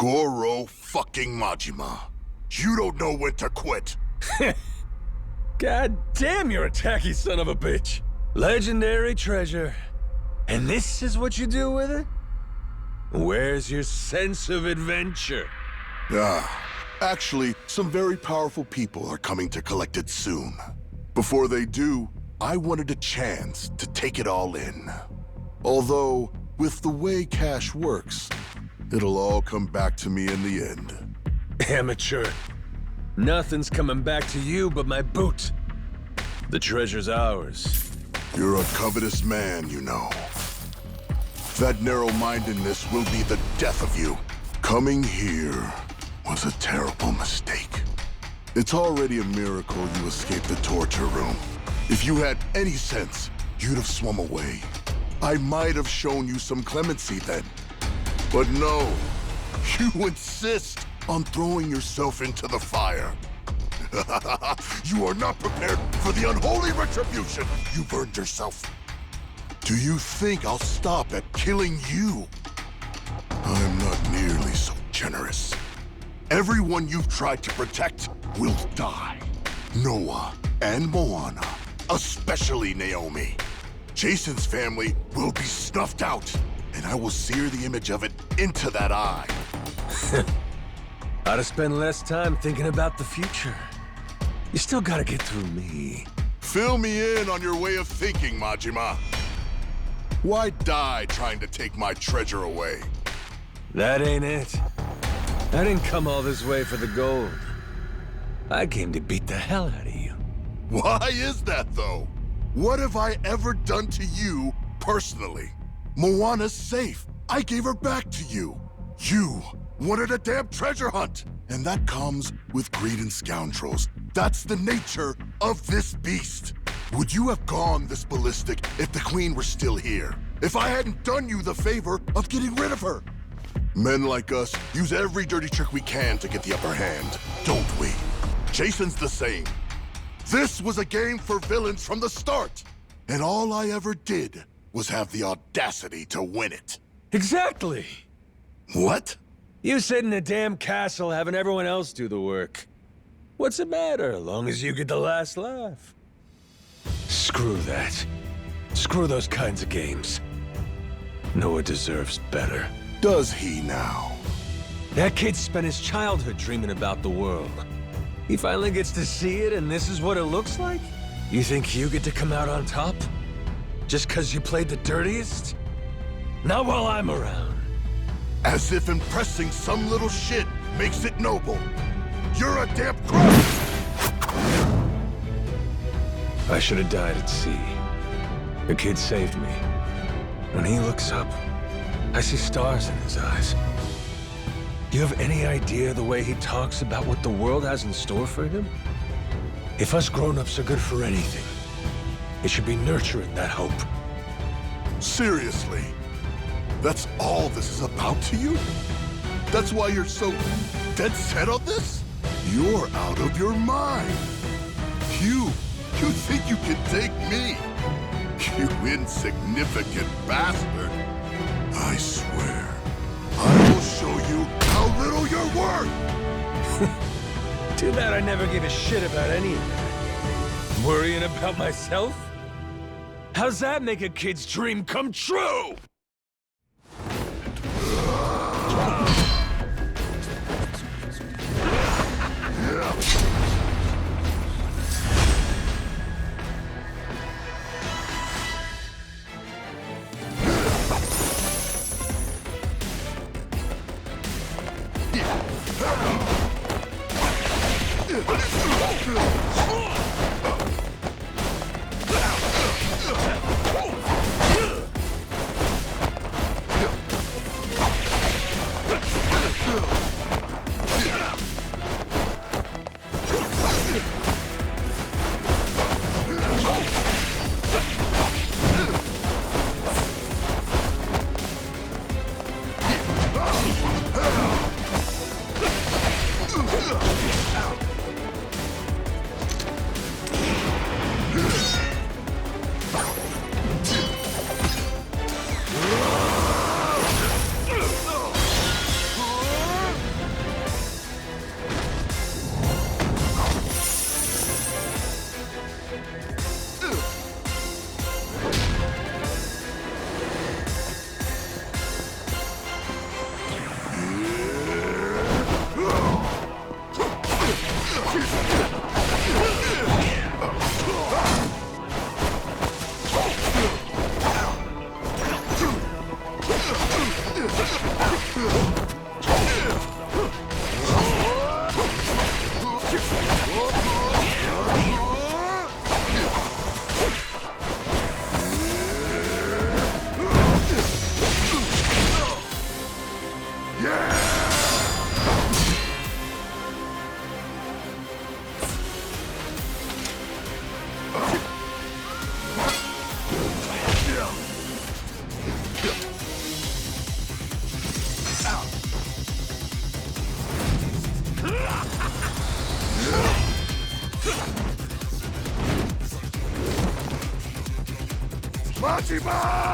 Goro fucking Majima. You don't know when to quit. God damn, you're a tacky son of a bitch. Legendary treasure. And this is what you do with it? Where's your sense of adventure? Actually, some very powerful people are coming to collect it soon. Before they do, I wanted a chance to take it all in. Although, with the way cash works, it'll all come back to me in the end. Amateur. Nothing's coming back to you but my boot. The treasure's ours. You're a covetous man, you know. That narrow-mindedness will be the death of you. Coming here was a terrible mistake. It's already a miracle you escaped the torture room. If you had any sense, you'd have swum away. I might have shown you some clemency then. But no, you insist on throwing yourself into the fire. You are not prepared for the unholy retribution you've earned yourself. Do you think I'll stop at killing you? I'm not nearly so generous. Everyone you've tried to protect will die. Noah and Moana, especially Naomi. Jason's family will be snuffed out, and I will sear the image of it into that eye. Ought to spend less time thinking about the future. You still gotta get through me. Fill me in on your way of thinking, Majima. Why die trying to take my treasure away? That ain't it. I didn't come all this way for the gold. I came to beat the hell out of you. Why is that, though? What have I ever done to you personally? Moana's safe. I gave her back to you. You wanted a damn treasure hunt. And that comes with greed and scoundrels. That's the nature of this beast. Would you have gone this ballistic if the Queen were still here? If I hadn't done you the favor of getting rid of her? Men like us use every dirty trick we can to get the upper hand, don't we? Jason's the same. This was a game for villains from the start. And all I ever did was have the audacity to win it. Exactly. What? You sit in a damn castle having everyone else do the work. What's the matter, as long as you get the last laugh? Screw that. Screw those kinds of games. Noah deserves better. Does he now? That kid spent his childhood dreaming about the world. He finally gets to see it, and this is what it looks like? You think you get to come out on top? Just 'cause you played the dirtiest? Not while I'm around. As if impressing some little shit makes it noble. You're a damn crook! I should have died at sea. The kid saved me. When he looks up, I see stars in his eyes. Do you have any idea the way he talks about what the world has in store for him? If us grown-ups are good for anything, it should be nurturing that hope. Seriously? That's all this is about to you? That's why you're so dead set on this? You're out of your mind. You think you can take me? You insignificant bastard. I swear, I will show you how little you're worth. Too bad I never gave a shit about any of that. Worrying about myself? How's that make a kid's dream come true? Majima!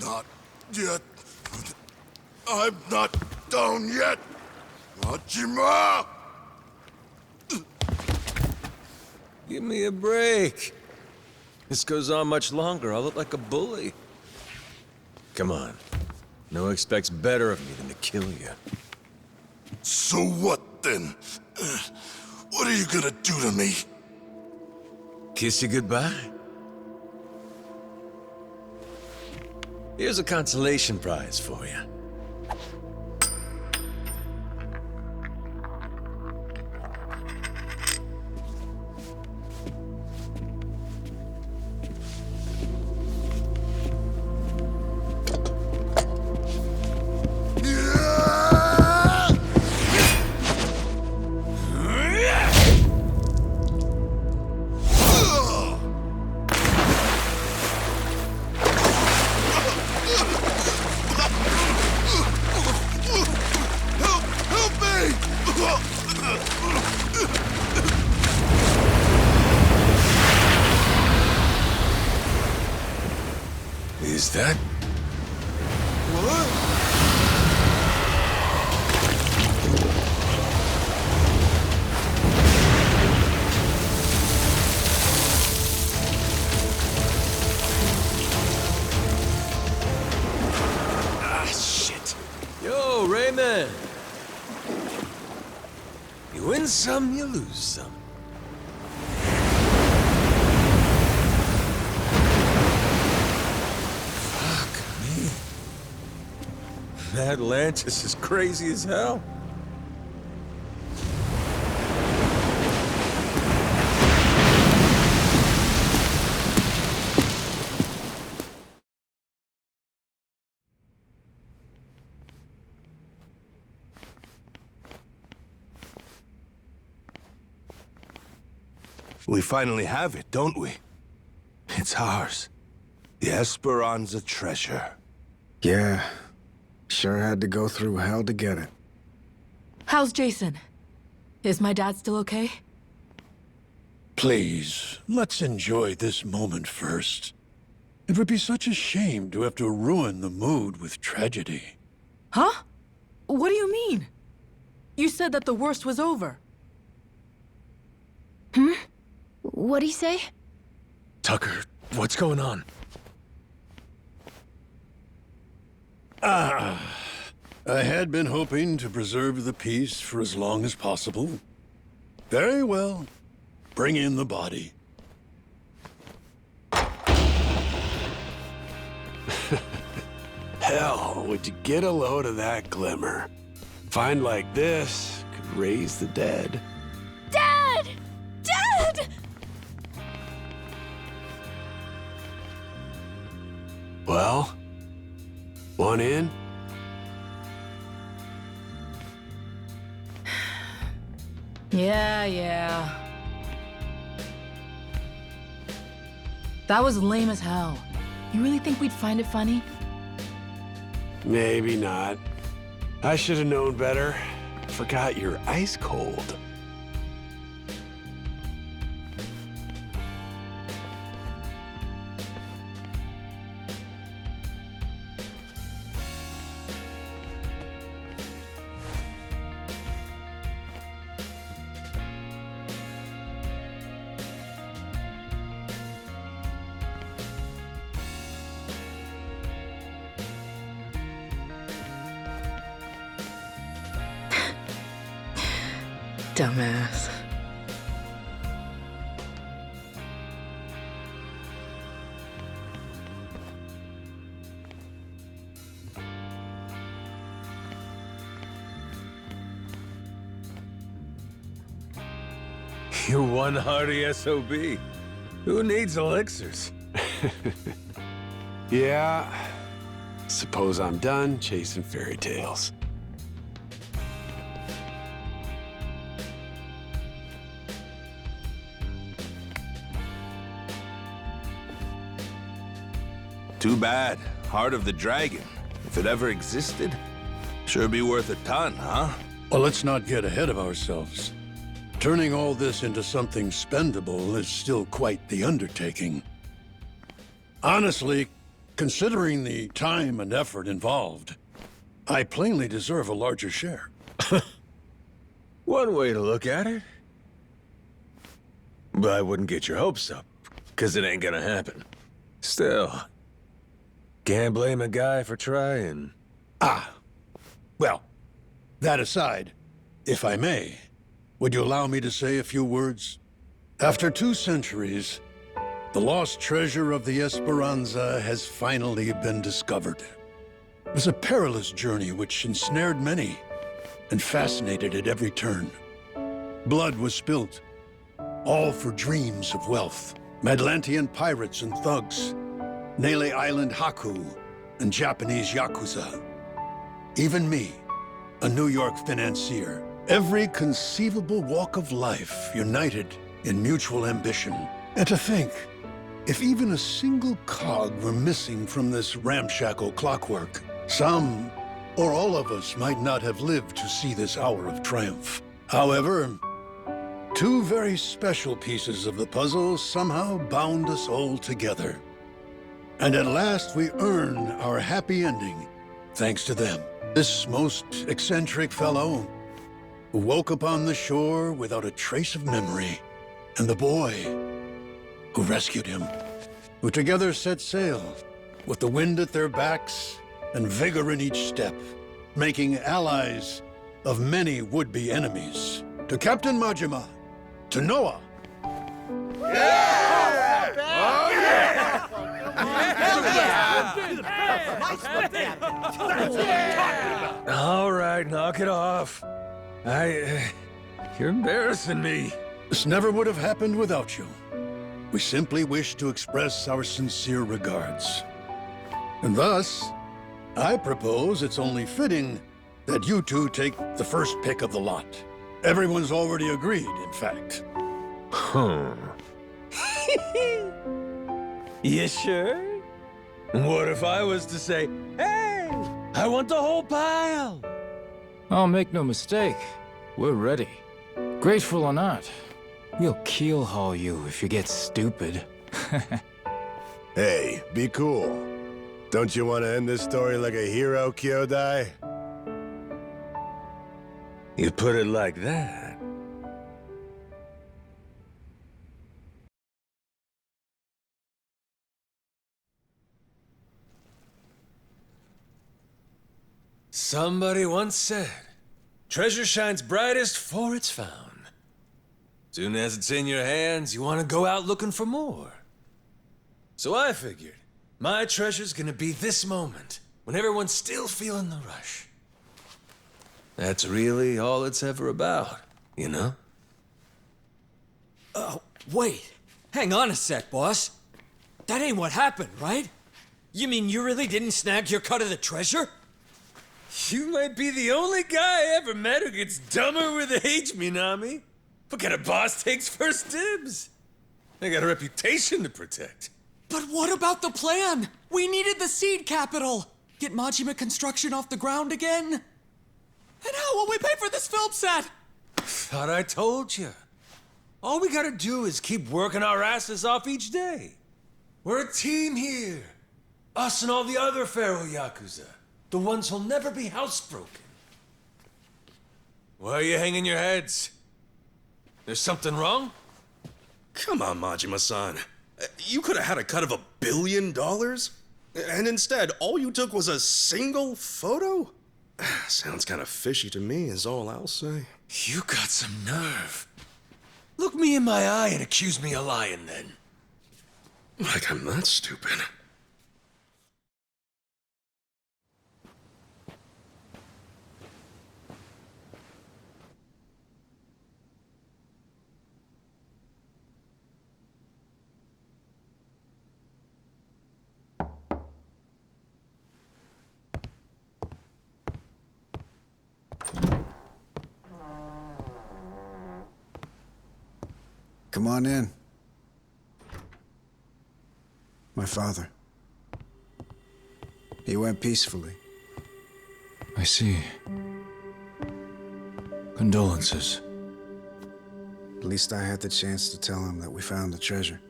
Not yet. I'm not down yet. Majima! Give me a break. This goes on much longer, I'll look like a bully. Come on. No one expects better of me than to kill you. So what then? What are you gonna do to me? Kiss you goodbye? Here's a consolation prize for you. Is that? What? Ah, shit. Yo, Raymond. You win some, you lose some. Atlantis is crazy as hell. We finally have it, don't we? It's ours. The Esperanza treasure. Yeah. Sure had to go through hell to get it. How's Jason? Is my dad still okay? Please, let's enjoy this moment first. It would be such a shame to have to ruin the mood with tragedy. Huh? What do you mean? You said that the worst was over. What'd he say? Tucker, what's going on? I had been hoping to preserve the peace for as long as possible. Very well. Bring in the body. Hell, would you get a load of that glimmer? Find like this could raise the dead. Dad! Dad! Well, one in? Yeah. That was lame as hell. You really think we'd find it funny? Maybe not. I should have known better. Forgot you're ice cold. Dumbass. You're one hardy SOB. Who needs elixirs? Yeah. Suppose I'm done chasing fairy tales. Too bad. Heart of the Dragon. If it ever existed, sure be worth a ton, huh? Well, let's not get ahead of ourselves. Turning all this into something spendable is still quite the undertaking. Honestly, considering the time and effort involved, I plainly deserve a larger share. One way to look at it. But I wouldn't get your hopes up, because it ain't gonna happen. Still, can't blame a guy for trying. Well, that aside, if I may, would you allow me to say a few words? After 2 centuries, the lost treasure of the Esperanza has finally been discovered. It was a perilous journey which ensnared many and fascinated at every turn. Blood was spilt, all for dreams of wealth. Madlantian pirates and thugs, Nele Island Haku, and Japanese Yakuza. Even me, a New York financier. Every conceivable walk of life united in mutual ambition. And to think, if even a single cog were missing from this ramshackle clockwork, some or all of us might not have lived to see this hour of triumph. However, 2 very special pieces of the puzzle somehow bound us all together. And at last we earn our happy ending, thanks to them. This most eccentric fellow who woke upon the shore without a trace of memory, and the boy who rescued him, who together set sail with the wind at their backs and vigor in each step, making allies of many would-be enemies. To Captain Majima, to Noah. All right, knock it off. You're embarrassing me. This never would have happened without you. We simply wish to express our sincere regards. And thus, I propose it's only fitting that you 2 take the first pick of the lot. Everyone's already agreed, in fact. You sure? What if I was to say, hey, I want the whole pile? Oh, make no mistake. We're ready. Grateful or not, we'll keel-haul you if you get stupid. Hey, be cool. Don't you want to end this story like a hero, Kyodai? You put it like that. Somebody once said, treasure shines brightest for it's found. Soon as it's in your hands, you want to go out looking for more. So I figured, my treasure's gonna be this moment, when everyone's still feeling the rush. That's really all it's ever about, you know? Wait. Hang on a sec, boss. That ain't what happened, right? You mean you really didn't snag your cut of the treasure? You might be the only guy I ever met who gets dumber with age, Minami. What kind of boss takes first dibs? I got a reputation to protect. But what about the plan? We needed the seed capital. Get Majima construction off the ground again? And how will we pay for this film set? Thought I told you. All we gotta do is keep working our asses off each day. We're a team here. Us and all the other Pharaoh Yakuza. The ones who'll never be housebroken. Why are you hanging your heads? There's something wrong? Come on, Majima-san. You could have had a cut of $1 billion? And instead, all you took was a single photo? Sounds kind of fishy to me, is all I'll say. You got some nerve. Look me in my eye and accuse me of lying, then. Like I'm that stupid. Come on in. My father. He went peacefully. I see. Condolences. At least I had the chance to tell him that we found the treasure.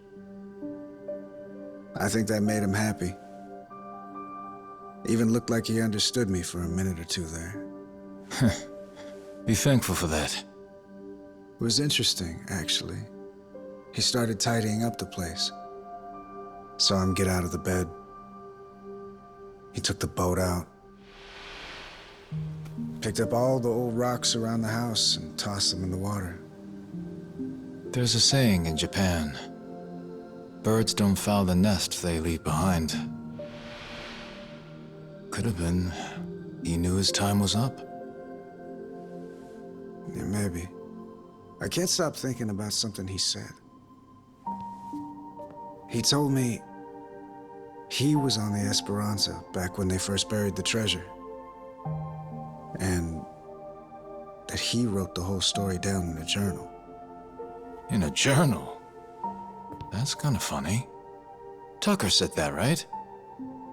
I think that made him happy. Even looked like he understood me for a minute or two there. Be thankful for that. It was interesting, actually. He started tidying up the place. Saw him get out of the bed. He took the boat out. Picked up all the old rocks around the house and tossed them in the water. There's a saying in Japan. Birds don't foul the nest they leave behind. Could have been he knew his time was up. Yeah, maybe. I can't stop thinking about something he said. He told me he was on the Esperanza back when they first buried the treasure. And that he wrote the whole story down in a journal. In a journal? That's kind of funny. Tucker said that, right?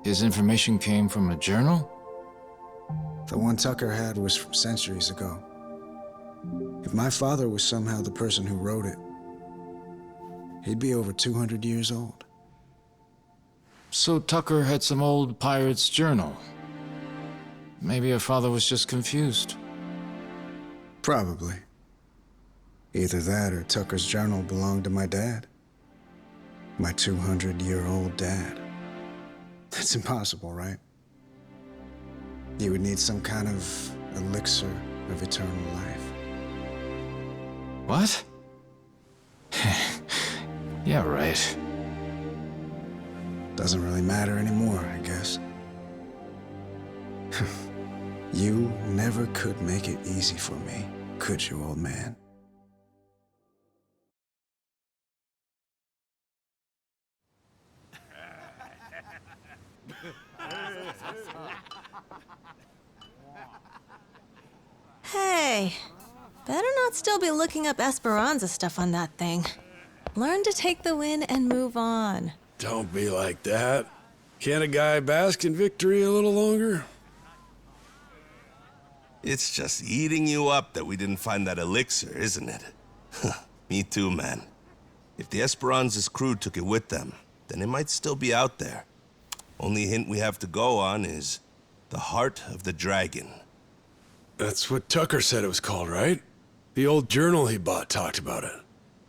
His information came from a journal? The one Tucker had was from centuries ago. If my father was somehow the person who wrote it, he'd be over 200 years old. So Tucker had some old pirate's journal. Maybe your father was just confused. Probably. Either that or Tucker's journal belonged to my dad. My 200-year-old dad. That's impossible, right? You would need some kind of elixir of eternal life. What? Yeah, right. Doesn't really matter anymore, I guess. You never could make it easy for me, could you, old man? Hey, better not still be looking up Esperanza stuff on that thing. Learn to take the win and move on. Don't be like that. Can't a guy bask in victory a little longer? It's just eating you up that we didn't find that elixir, isn't it? Me too, man. If the Esperanza's crew took it with them, then it might still be out there. Only hint we have to go on is the Heart of the Dragon. That's what Tucker said it was called, right? The old journal he bought talked about it.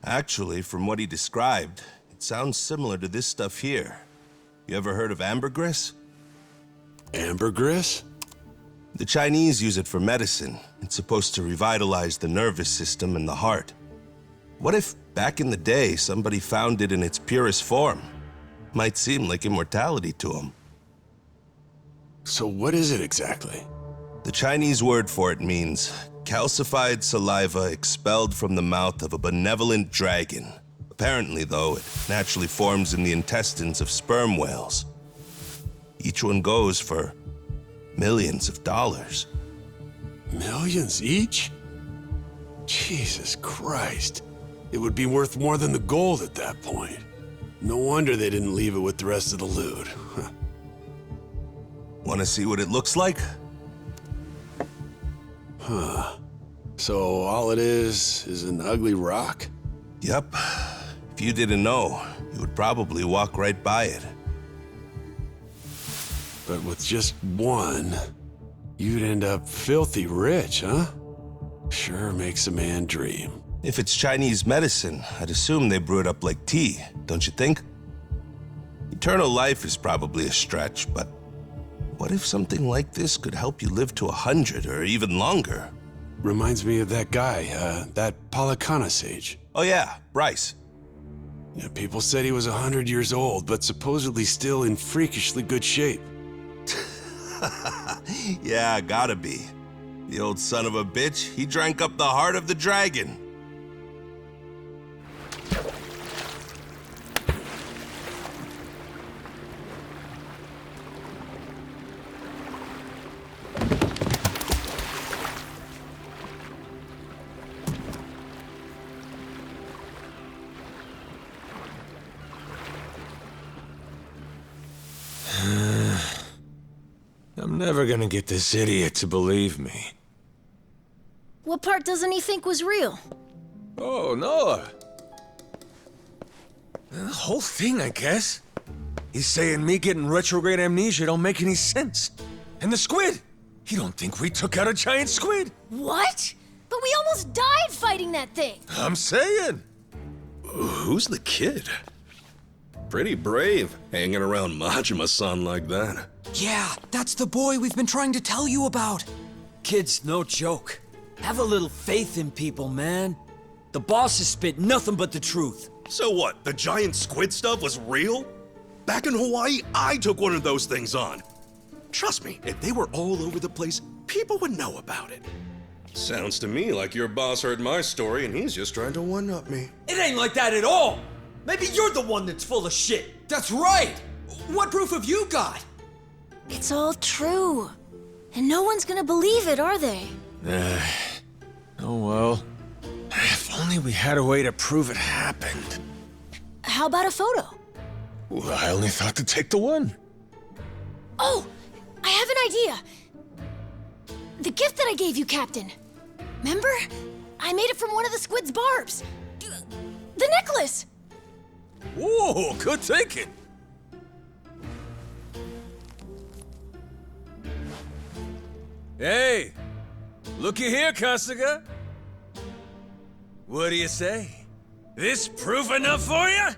Actually, from what he described, it sounds similar to this stuff here. You ever heard of ambergris? Ambergris? The Chinese use it for medicine. It's supposed to revitalize the nervous system and the heart. What if, back in the day, somebody found it in its purest form? Might seem like immortality to them. So what is it exactly? The Chinese word for it means calcified saliva expelled from the mouth of a benevolent dragon. Apparently, though, it naturally forms in the intestines of sperm whales. Each one goes for millions of dollars. Millions each? Jesus Christ. It would be worth more than the gold at that point. No wonder they didn't leave it with the rest of the loot. Want to see what it looks like? Huh. So all it is an ugly rock? Yep. If you didn't know, you would probably walk right by it. But with just one, you'd end up filthy rich, huh? Sure makes a man dream. If it's Chinese medicine, I'd assume they brew it up like tea, don't you think? Eternal life is probably a stretch, but What if something like this could help you live to 100 or even longer? Reminds me of that guy, that Palakana sage. Oh yeah, Bryce. Yeah, people said he was 100 years old, but supposedly still in freakishly good shape. Yeah, gotta be. The old son of a bitch, he drank up the heart of the dragon. I'm never gonna get this idiot to believe me. What part doesn't he think was real? Oh, Noah. The whole thing, I guess. He's saying me getting retrograde amnesia don't make any sense. And the squid! He don't think we took out a giant squid! What? But we almost died fighting that thing! I'm saying! Who's the kid? Pretty brave, hanging around Majima-san like that. Yeah, that's the boy we've been trying to tell you about. Kid's no joke. Have a little faith in people, man. The boss has spit nothing but the truth. So what, the giant squid stuff was real? Back in Hawaii, I took one of those things on. Trust me, if they were all over the place, people would know about it. Sounds to me like your boss heard my story and he's just trying to one-up me. It ain't like that at all. Maybe you're the one that's full of shit. That's right! What proof have you got? It's all true. And no one's gonna believe it, are they? Oh well. If only we had a way to prove it happened. How about a photo? Well, I only thought to take the one. Oh! I have an idea! The gift that I gave you, Captain. Remember? I made it from one of the squid's barbs. The necklace! Whoa, good thinking. Hey, looky here, Kasuga. What do you say? This proof enough for you?